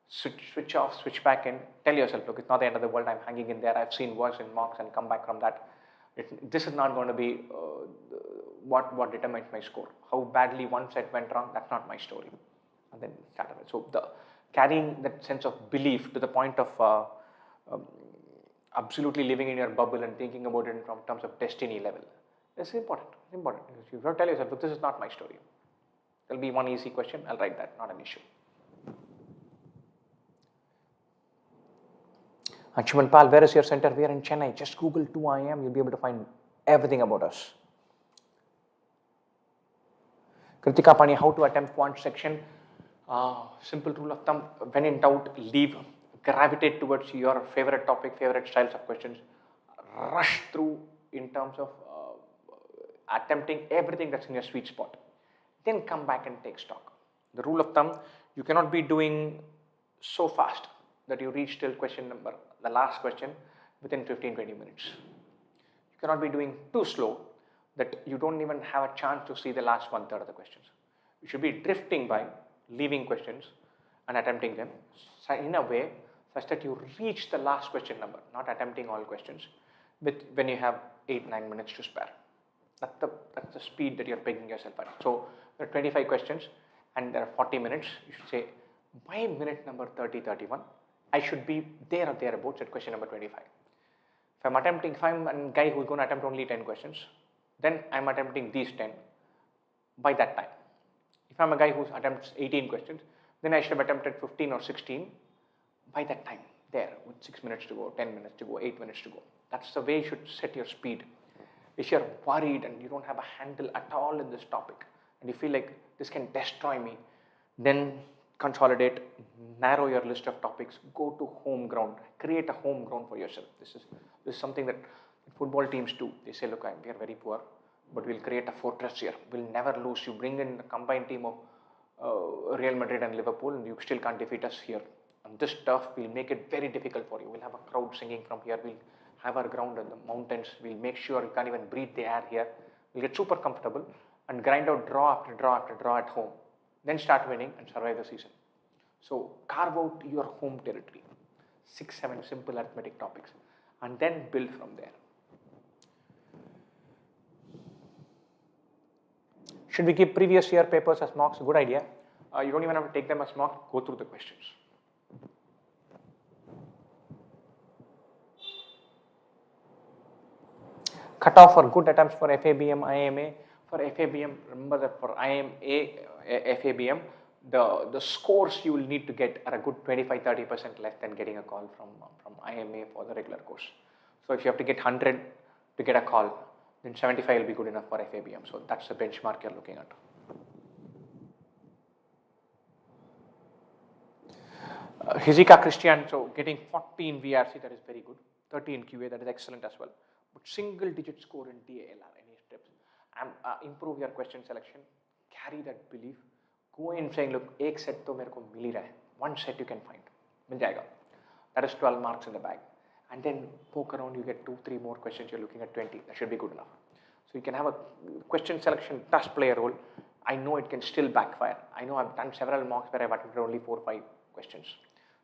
switch off, switch back in, tell yourself, look, it's not the end of the world, I'm hanging in there, I've seen worse in mocks and come back from that. This is not going to be what determines my score. How badly one set went wrong, that's not my story. And then start with it. So carrying that sense of belief to the point of absolutely living in your bubble and thinking about it in terms of destiny level. It's important. It's important. You have to tell yourself, look, this is not my story. There'll be one easy question, I'll write that, not an issue. Anshuman Pal, where is your center? We are in Chennai. Just Google 2IM, you'll be able to find everything about us. Kritika Pani, how to attempt quant section. Simple rule of thumb, when in doubt, leave, gravitate towards your favorite topic, favorite styles of questions, rush through in terms of attempting everything that's in your sweet spot. Then come back and take stock. The rule of thumb, you cannot be doing so fast that you reach till question number, the last question, within 15-20 minutes. You cannot be doing too slow that you don't even have a chance to see the last 1/3 of the questions. You should be drifting by, leaving questions and attempting them in a way such that you reach the last question number, not attempting all questions when you have 8-9 minutes to spare. That's the speed that you're pegging yourself at. So there are 25 questions and there are 40 minutes. You should say, by minute number 30-31, I should be there or thereabouts at question number 25. If I'm a guy who's going to attempt only 10 questions, then I'm attempting these 10 by that time. If I'm a guy who attempts 18 questions, then I should have attempted 15 or 16 by that time, there, with 6 minutes to go, 10 minutes to go, 8 minutes to go. That's the way you should set your speed. If you're worried and you don't have a handle at all in this topic, and you feel like this can destroy me, then consolidate, narrow your list of topics, go to home ground, create a home ground for yourself. This is something that football teams do. They say, look, we are very poor, but we'll create a fortress here. We'll never lose. You bring in the combined team of Real Madrid and Liverpool, and you still can't defeat us here. On this turf, we'll make it very difficult for you. We'll have a crowd singing from here. We'll have our ground in the mountains. We'll make sure you can't even breathe the air here. We'll get super comfortable and grind out draw after draw after draw at home. Then start winning and survive the season. So carve out your home territory. 6-7 simple arithmetic topics, and then build from there. Should we keep previous year papers as mocks? Good idea. You don't even have to take them as mock. Go through the questions. Cutoff for good attempts for FABM, IMA. For FABM, remember that for IMA, FABM, the scores you will need to get are a good 25-30% less than getting a call from IMA for the regular course. So if you have to get 100 to get a call, then 75 will be good enough for FABM. So that's the benchmark you're looking at. Hizika Christian, so getting 40 in VRC, that is very good. 30 in QA, that is excellent as well. But single digit score in DALR, any steps? Improve your question selection, carry that belief, go in saying, look, ek set to mere ko mil hi raha hai. One set you can find, mil jayega. That is 12 marks in the bag. And then poke around, you get 2-3 more questions, you're looking at 20, that should be good enough. So you can have a question selection does play a role. I know it can still backfire. I know I've done several mocks where I've attempted only 4 or 5 questions.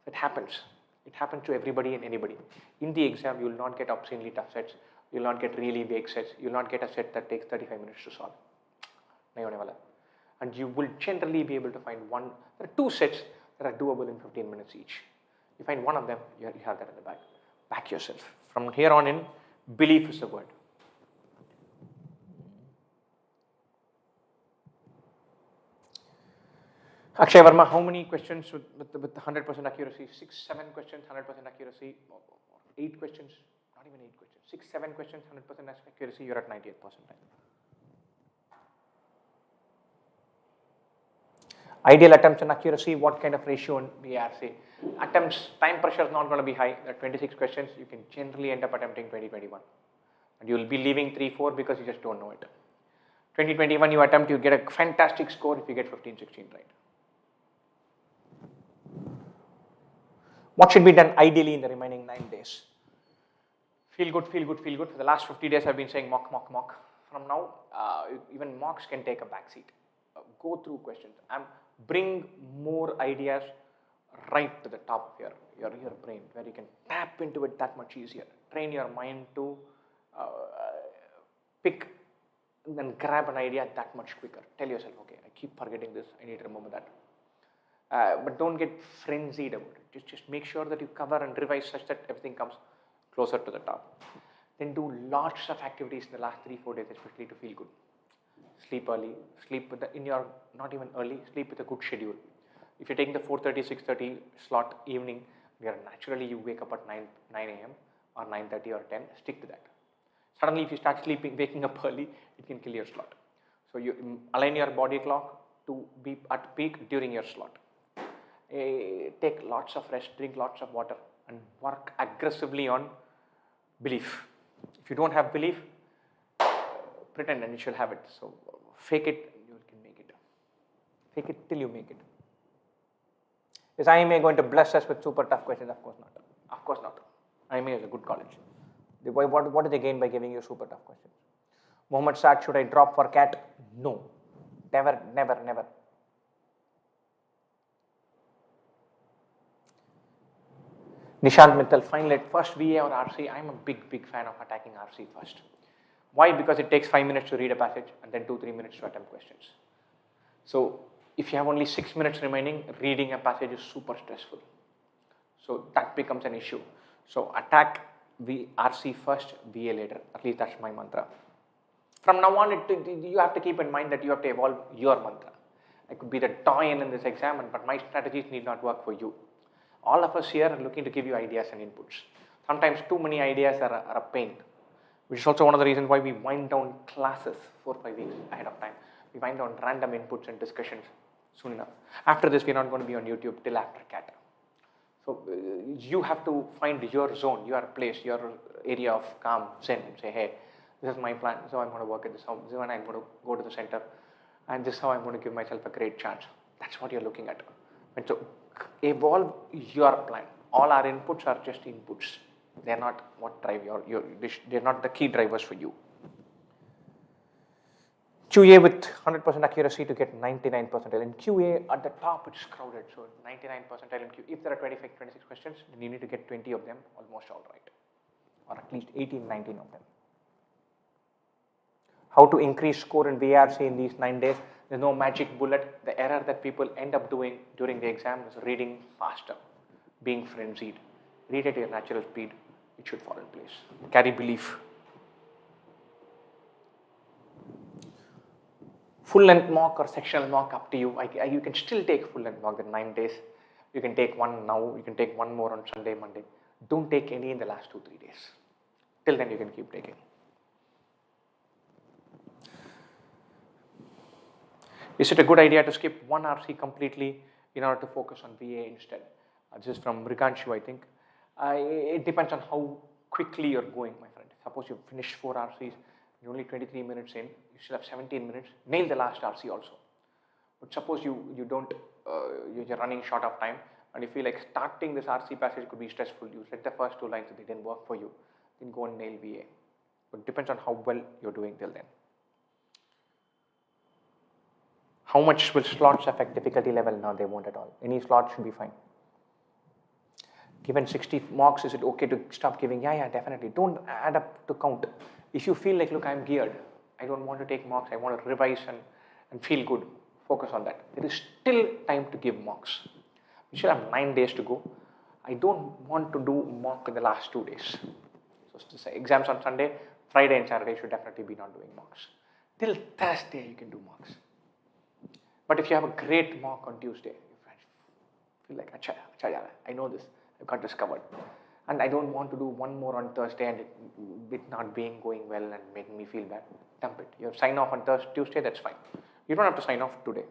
It happens. It happens to everybody and anybody. In the exam, you will not get obscenely tough sets. You will not get really vague sets. You will not get a set that takes 35 minutes to solve. And you will generally be able to find one. There are 2 sets that are doable in 15 minutes each. You find one of them, you have that in the bag. Back yourself. From here on in, belief is the word. Akshay Verma, how many questions with 100% accuracy? 6-7 questions, 100% accuracy. 8 questions, not even 8 questions. 6-7 questions, 100% accuracy, you're at 98th percentile. Ideal attempts and accuracy, what kind of ratio in VRC? Attempts, time pressure is not going to be high. There are 26 questions, you can generally end up attempting 20-21. And you will be leaving 3-4 because you just don't know it. 20-21 you attempt, you get a fantastic score if you get 15-16 right. What should be done ideally in the remaining 9 days? Feel good, feel good, feel good. For the last 50 days I've been saying mock, mock, mock. From now, even mocks can take a backseat. Go through questions and bring more ideas right to the top of your brain, where you can tap into it that much easier. Train your mind to pick and grab an idea that much quicker. Tell yourself, okay, I keep forgetting this, I need to remember that. But don't get frenzied about it. Just make sure that you cover and revise such that everything comes closer to the top. Then do lots of activities in the last 3-4 days, especially to feel good. Sleep early, sleep with not even early, sleep with a good schedule. If you're taking the 4:30, 6:30 slot evening, Naturally you wake up at 9 a.m. or 9:30 or 10, stick to that. Suddenly if you start waking up early, it can kill your slot. So you align your body clock to be at peak during your slot. Take lots of rest, drink lots of water, and work aggressively on belief. If you don't have belief, pretend and you shall have it. So fake it, you can make it. Fake it till you make it. Is IMA going to bless us with super tough questions? Of course not. Of course not. IMA is a good college. What do they gain by giving you super tough questions? Mohammed Saad, should I drop for CAT? No. Never, never, never. Nishant Mittal, final at first VA or RC. I'm a big fan of attacking RC first. Why? Because it takes 5 minutes to read a passage and then 2-3 minutes to attempt questions. So if you have only 6 minutes remaining, reading a passage is super stressful. So that becomes an issue. So attack RC first, VA later. At least that's my mantra. From now on, you have to keep in mind that you have to evolve your mantra. I could be the doyen in this exam, but my strategies need not work for you. All of us here are looking to give you ideas and inputs. Sometimes too many ideas are a pain, which is also one of the reasons why we wind down classes 4-5 weeks ahead of time. We wind down random inputs and discussions soon enough. After this, we're not going to be on YouTube till after CAT. So you have to find your zone, your place, your area of calm, zen, and say, hey, this is my plan. This is how I'm going to work at this. This is when I'm going to go to the center, and this is how I'm going to give myself a great chance. That's what you're looking at. And so evolve your plan. All our inputs are just inputs. They're not what drive they're not the key drivers for you. QA with 100% accuracy to get 99 percentile. In QA, at the top it's crowded, so 99 percentile in QA. If there are 26 questions, then you need to get 20 of them almost all right, or at least 18, 19 of them. How to increase score in VRC in these 9 days? There's no magic bullet. The error that people end up doing during the exam is reading faster, being frenzied. Read at your natural speed, it should fall in place. Carry belief. Full length mock or sectional mock, up to you. You can still take full length mock in 9 days. You can take one now, you can take one more on Sunday, Monday. Don't take any in the last 2-3 days. Till then you can keep taking. Is it a good idea to skip one RC completely in order to focus on VA instead? This is from Riganshu, I think. It depends on how quickly you're going, my friend. Suppose you finish 4 RCs, you're only 23 minutes in, you still have 17 minutes, nail the last RC also. But suppose you're running short of time and you feel like starting this RC passage could be stressful. You read the first 2 lines and they didn't work for you, then go and nail VA. But it depends on how well you're doing till then. How much will slots affect difficulty level? No, they won't at all. Any slot should be fine. Given 60 marks, is it okay to stop giving? Yeah, definitely. Don't add up to count. If you feel like, look, I'm geared, I don't want to take marks, I want to revise and feel good, focus on that. There is still time to give marks. You should have 9 days to go. I don't want to do mock in the last 2 days. So to say, exams on Sunday, Friday and Saturday should definitely be not doing marks. Till Thursday you can do marks. But if you have a great mock on Tuesday, you feel like, I know this, I've got this covered. And I don't want to do one more on Thursday and it not going well and making me feel bad, dump it. You have sign off on Tuesday, that's fine. You don't have to sign off today,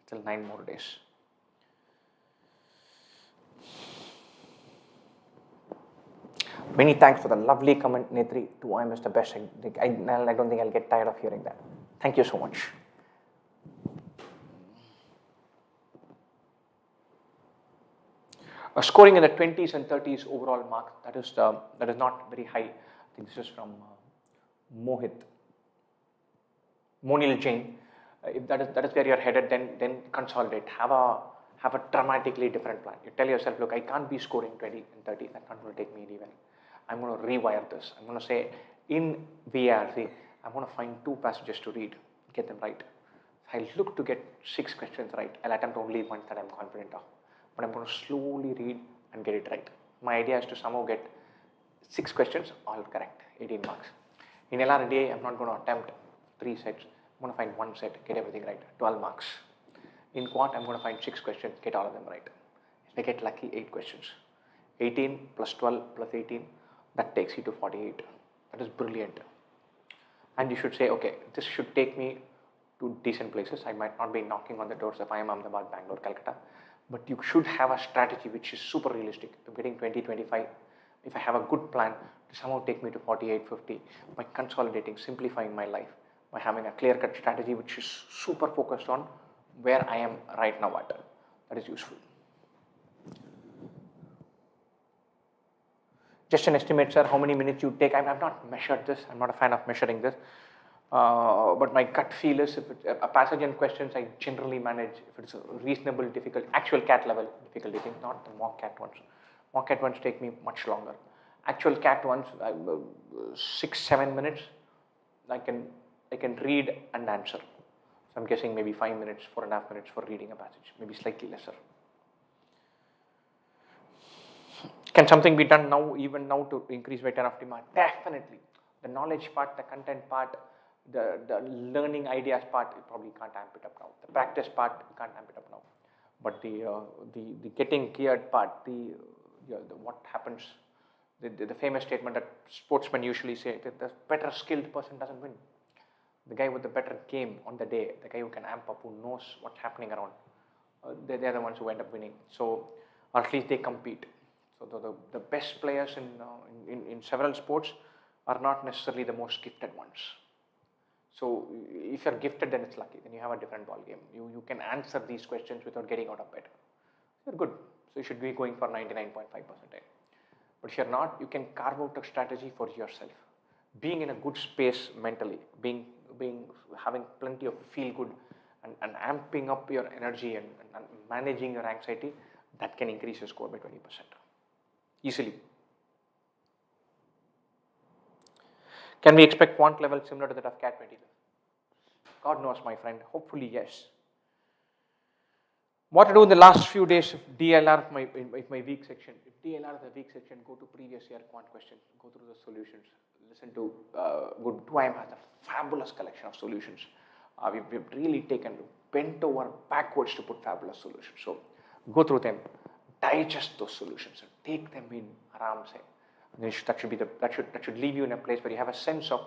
till 9 more days. Many thanks for the lovely comment, Netri. 2IM is the best. I don't think I'll get tired of hearing that. Thank you so much. Scoring in the 20s and 30s overall mark, that is not very high. I think this is from Monil Jain. If that is where you're headed, then consolidate. Have a dramatically different plan. You tell yourself, look, I can't be scoring 20 and 30. That's not going to take me anywhere. I'm going to rewire this. I'm going to say in VRC, I'm going to find 2 passages to read, get them right. I'll look to get 6 questions right. I'll attempt only ones that I'm confident of. But I'm going to slowly read and get it right. My idea is to somehow get 6 questions all correct, 18 marks. In Lrdi, I'm not going to attempt 3 sets. I'm going to find 1 set, get everything right, 12 marks. In Quant, I'm going to find 6 questions, get all of them right. If I get lucky, 8 questions. 18 plus 12 plus 18, that takes you to 48. That is brilliant. And you should say, okay, this should take me to decent places. I might not be knocking on the doors of IIM Ahmedabad, Bangalore, Calcutta, but you should have a strategy which is super realistic. I'm getting 20, 25. If I have a good plan to somehow take me to 48, 50, by consolidating, simplifying my life, by having a clear-cut strategy which is super focused on where I am right now at. That is useful. Just an estimate, sir, how many minutes you take. I've not measured this. I'm not a fan of measuring this. But my gut feel is if it's a passage and questions, I generally manage if it's a reasonable difficult, actual CAT level difficulty thing, not the mock CAT ones. Mock CAT ones take me much longer. Actual CAT ones, 6-7 minutes, I can read and answer. So I'm guessing maybe 5 minutes, 4.5 minutes for reading a passage, maybe slightly lesser. Can something be done now, even now, to increase weight of demand? Definitely. The knowledge part, the content part, the learning ideas part, you probably can't amp it up now. The practice part, you can't amp it up now. But the getting geared part, what happens, the famous statement that sportsmen usually say, that the better skilled person doesn't win. The guy with the better game on the day, the guy who can amp up, who knows what's happening around, they're the ones who end up winning. So, or at least they compete. So the best players in several sports are not necessarily the most gifted ones. So if you're gifted, then it's lucky. Then you have a different ball game. You can answer these questions without getting out of bed. You're good. So you should be going for 99.5%. But if you're not, you can carve out a strategy for yourself. Being in a good space mentally, having plenty of feel good and amping up your energy and managing your anxiety, that can increase your score by 20%. Easily. Can we expect quant level similar to that of CAT 20? God knows, my friend. Hopefully, yes. What to do in the last few days of DLR, my weak section? If DLR is a weak section, go to previous year quant questions, go through the solutions, listen to good. 2IM has a fabulous collection of solutions. We've really bent over backwards to put fabulous solutions. So go through them, digest those solutions, and take them in aram se. That should leave you in a place where you have a sense of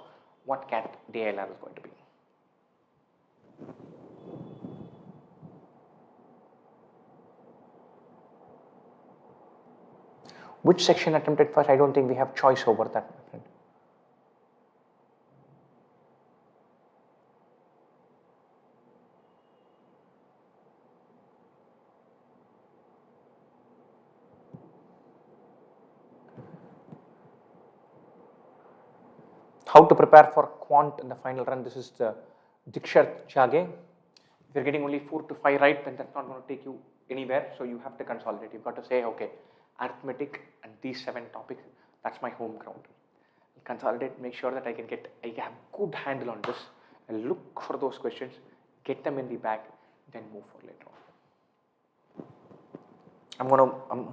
what CAT DLR is going to be. Which section attempted first? I don't think we have choice over that, my friend. How to prepare for quant in the final run? This is the Dikshar Jage. If you're getting only 4 to 5 right, then that's not going to take you anywhere. So you have to consolidate. You've got to say, okay, arithmetic and these 7 topics, that's my home ground. I'll consolidate, make sure that I have good handle on this, and look for those questions, get them in the bag, then move for later on.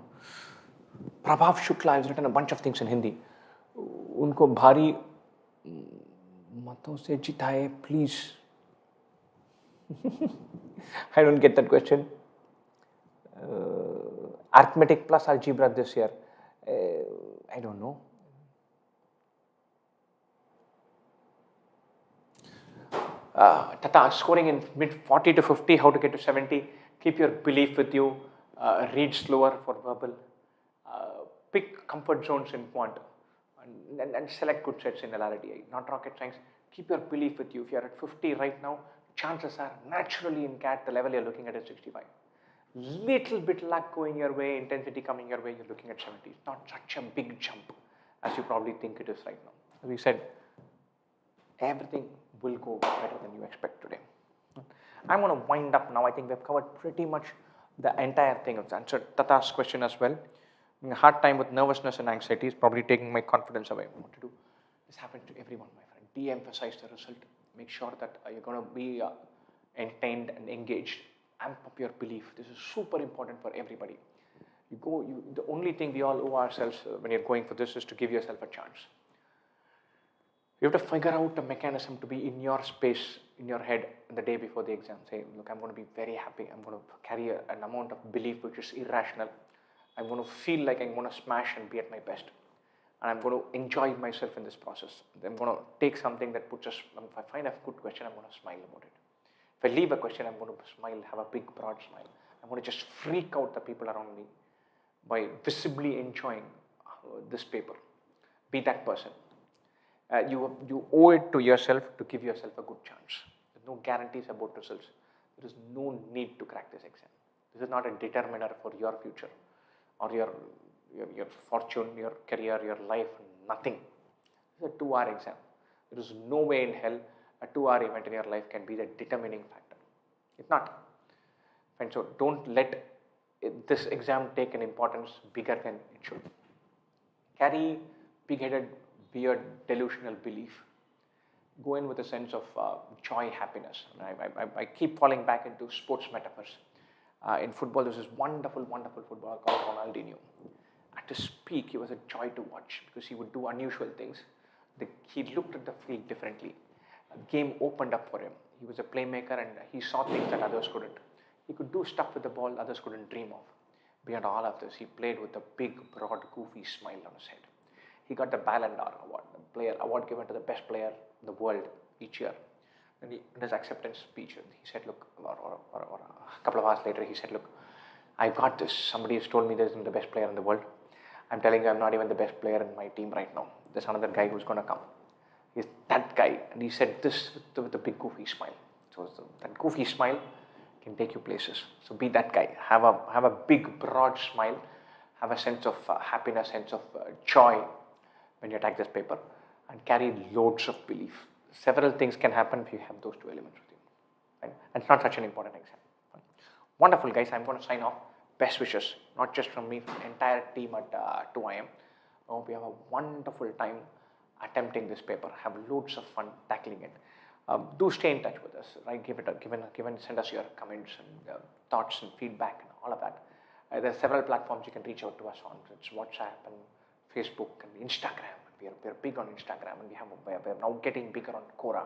Prabhav Shukla has written a bunch of things in Hindi. Unko bhari maton se jitaye, please. I don't get that question. Arithmetic plus algebra this year. I don't know. Tata, scoring in mid 40 to 50, how to get to 70. Keep your belief with you. Read slower for verbal. Pick comfort zones in quant. And select good sets in Lrdi, not rocket science. Keep your belief with you. If you're at 50 right now, chances are naturally in CAT, the level you're looking at is 65. Little bit luck going your way, intensity coming your way, you're looking at 70. It's not such a big jump as you probably think it is right now. As we said, everything will go better than you expect today. I'm going to wind up now. I think we've covered pretty much the entire thing. I've answered Tata's question as well. A hard time with nervousness and anxiety is probably taking my confidence away. What to do? This happens to everyone, my friend. De-emphasize the result. Make sure that you're going to be entertained and engaged. Amp up your belief. This is super important for everybody. The only thing we all owe ourselves when you're going for this is to give yourself a chance. You have to figure out a mechanism to be in your space, in your head, the day before the exam. Say, look, I'm going to be very happy. I'm going to carry an amount of belief which is irrational. I'm going to feel like I'm going to smash and be at my best. And I'm going to enjoy myself in this process. I'm going to take something that puts us, if I find a good question, I'm going to smile about it. If I leave a question, I'm going to smile, have a big, broad smile. I'm going to just freak out the people around me by visibly enjoying this paper. Be that person. You owe it to yourself to give yourself a good chance. There's no guarantees about results. There is no need to crack this exam. This is not a determiner for your future or your fortune, your career, your life, nothing. This is a 2-hour exam. There is no way in hell a 2-hour event in your life can be the determining factor. It's not. And so don't let this exam take an importance bigger than it should. Carry big-headed, weird, delusional belief. Go in with a sense of joy, happiness. I keep falling back into sports metaphors. In football, there's this wonderful, wonderful footballer called Ronaldinho. At his peak, he was a joy to watch because he would do unusual things. He looked at the field differently. The game opened up for him. He was a playmaker and he saw things that others couldn't. He could do stuff with the ball others couldn't dream of. Beyond all of this, he played with a big, broad, goofy smile on his head. He got the Ballon d'Or award, the player award given to the best player in the world each year. And in his acceptance speech, he said, look, or a couple of hours later, he said, look, I got this. Somebody has told me this is the best player in the world. I'm telling you, I'm not even the best player in my team right now. There's another guy who's going to come. He's that guy. And he said this with a big goofy smile. So that goofy smile can take you places. So be that guy. Have a big, broad smile. Have a sense of happiness, sense of joy when you attack this paper. And carry loads of belief. Several things can happen if you have those two elements with you. Right? And it's not such an important exam. Right? Wonderful, guys. I'm going to sign off. Best wishes, not just from me, from the entire team at 2IM. I hope you have a wonderful time attempting this paper. Have loads of fun tackling it. Do stay in touch with us. Right? Send us your comments and thoughts and feedback and all of that. There are several platforms you can reach out to us on. It's WhatsApp and Facebook and Instagram. We're big on Instagram, and we're now getting bigger on Quora.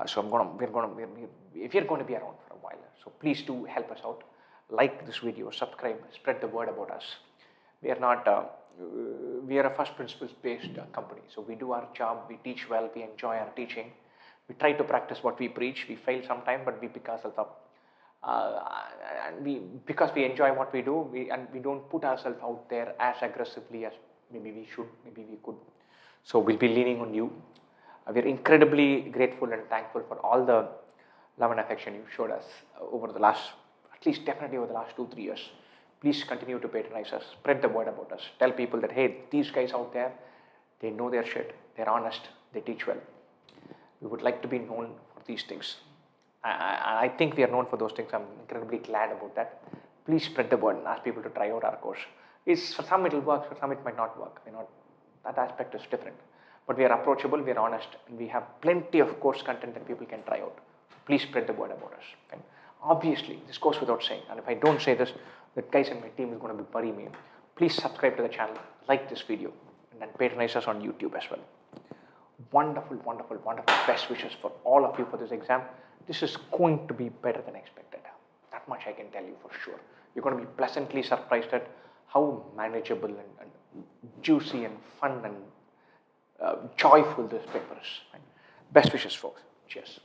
So if you're going to be around for a while, so please do help us out. Like this video, subscribe, spread the word about us. We are not. We are a first principles based company. So we do our job. We teach well. We enjoy our teaching. We try to practice what we preach. We fail sometimes, but we pick ourselves up. Because we enjoy what we do, we don't put ourselves out there as aggressively as maybe we should, maybe we could. So we'll be leaning on you. We're incredibly grateful and thankful for all the love and affection you showed us over the last, at least definitely over the last 2-3 years. Please continue to patronize us, spread the word about us. Tell people that, hey, these guys out there, they know their shit, they're honest, they teach well. We would like to be known for these things. I think we are known for those things. I'm incredibly glad about that. Please spread the word and ask people to try out our course. For some it will work, for some it might not work. That aspect is different. But we are approachable, we are honest, and we have plenty of course content that people can try out. So please spread the word about us. And obviously, this goes without saying, and if I don't say this, the guys in my team is going to bury me. Please subscribe to the channel, like this video, and then patronize us on YouTube as well. Wonderful, wonderful, wonderful best wishes for all of you for this exam. This is going to be better than expected. That much I can tell you for sure. You're going to be pleasantly surprised at how manageable and juicy and fun and joyful this paper is. Best wishes, folks. Cheers.